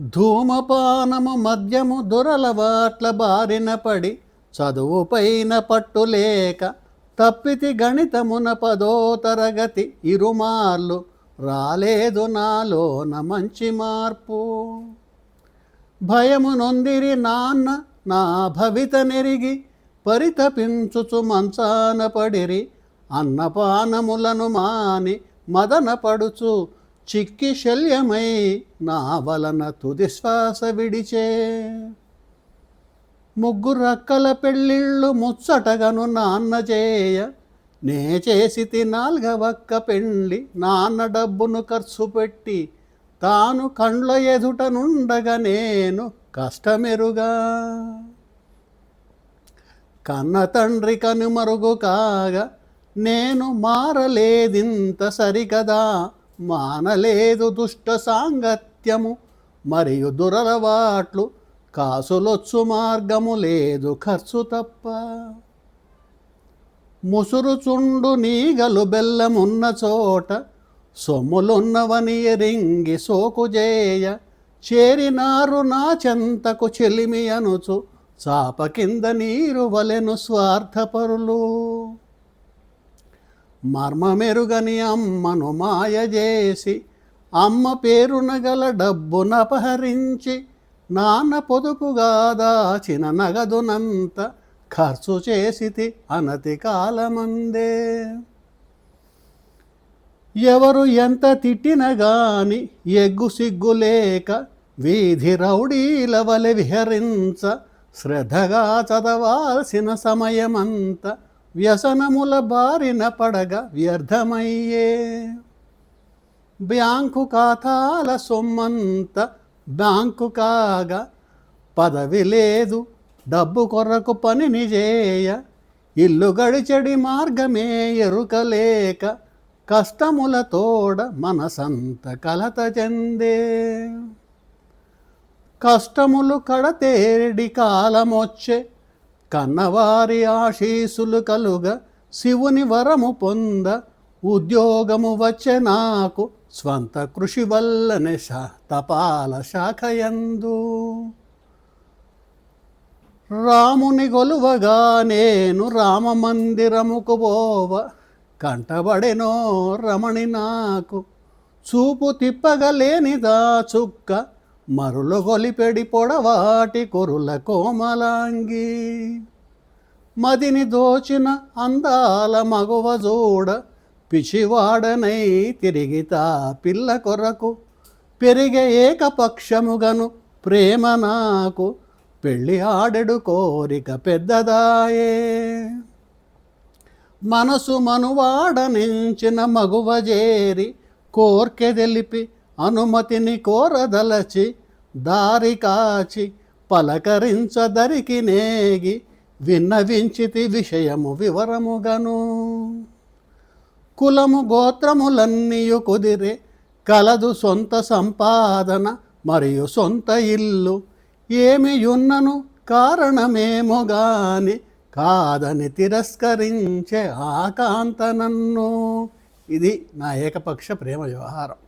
ధూమపానము మద్యము దురలవాట్ల బారిన పడి చదువుపైన పట్టులేక తప్పితి గణితమున 10వ తరగతి ఇరుమార్లు రాలేదు నాలోన మంచి మార్పు. భయము నొందిరి నాన్న నా భవిత నెరిగి పరితపించుచు మంచాన పడిరి. అన్నపానములను మాని మదన పడుచు చిక్కి శల్యమై నా వలన తుది శ్వాస విడిచే. ముగ్గురక్కల పెళ్ళిళ్ళు ముచ్చటగను నాన్న చేయ నే చేసితి 4వ పెళ్ళి. నాన్న డబ్బును ఖర్చు పెట్టి తాను కండ్ల ఎదుట నుండగా నేను కష్టమెరుగా. కన్న తండ్రి కనుమరుగు కాగా నేను మారలేదింత సరికదా. మానలేదు దుష్ట సాంగత్యము మరియు దురలవాట్లు. కాసులొచ్చు మార్గము లేదు ఖర్చు తప్ప. ముసురుచుండు నీగలు బెల్లమున్న చోట సొమ్ములున్నవని ఎరింగి సోకుజేయ. చేరినారు నా చెంతకు చెలిమి అనుచు చాప కింద నీరు వలెను స్వార్థపరులు. మర్మమెరుగని అమ్మను మాయ చేసి అమ్మ పేరున గల డబ్బునపహరించి నాన్న పొదుపుగా దాచిన నగదునంత ఖర్చు చేసితి అనతి కాలమందే. ఎవరు ఎంత తిట్టిన గాని ఎగ్గు సిగ్గులేక వీధి రౌడీల వలె విహరించ శ్రద్ధగా చదవాల్సిన సమయమంత వ్యసనముల బారిన పడగ వ్యర్థమయ్యే. బ్యాంకు ఖాతాల సొమ్మంత బ్యాంకు కాగా పదవి లేదు డబ్బు కొరకు పనిని చేయ. ఇల్లు గడిచెడి మార్గమే ఎరుకలేక కష్టముల తోడ మనసంత కలత చెందే. కష్టములు కడతేడి కాలమొచ్చే కన్నవారి ఆశీసులు కలుగ శివుని వరము పొంద. ఉద్యోగము వచ్చే నాకు స్వంత కృషి వల్లనే తపాల శాఖయందు. రాముని గొలువగా నేను రామ మందిరముకు పోవ కంటబడెనో రమణి నాకు. చూపు తిప్పగలేనిదా చుక్క మరులు గొలిపెడి పొడవాటి కొరుల కోమలాంగి. మదిని దోచిన అందాల మగువ జోడ పిచ్చివాడనై తిరిగితా పిల్ల కొరకు. పెరిగే ఏకపక్షముగను ప్రేమ నాకు పెళ్ళి ఆడెడు కోరిక పెద్దదాయే. మనసు మనువాడనించిన మగువ చేరి కోర్కెదెలిపి అనుమతిని కోరదలచి దారి కాచి పలకరించదరికి నేగి విన్నవించితి విషయము వివరముగను. కులము గోత్రములన్నీయు కుదిరే కలదు సొంత సంపాదన మరియు సొంత ఇల్లు. ఏమియున్నను కారణమేమో గాని కాదని తిరస్కరించే ఆకాంత నన్ను. ఇది నా ఏకపక్ష ప్రేమ వ్యవహారం.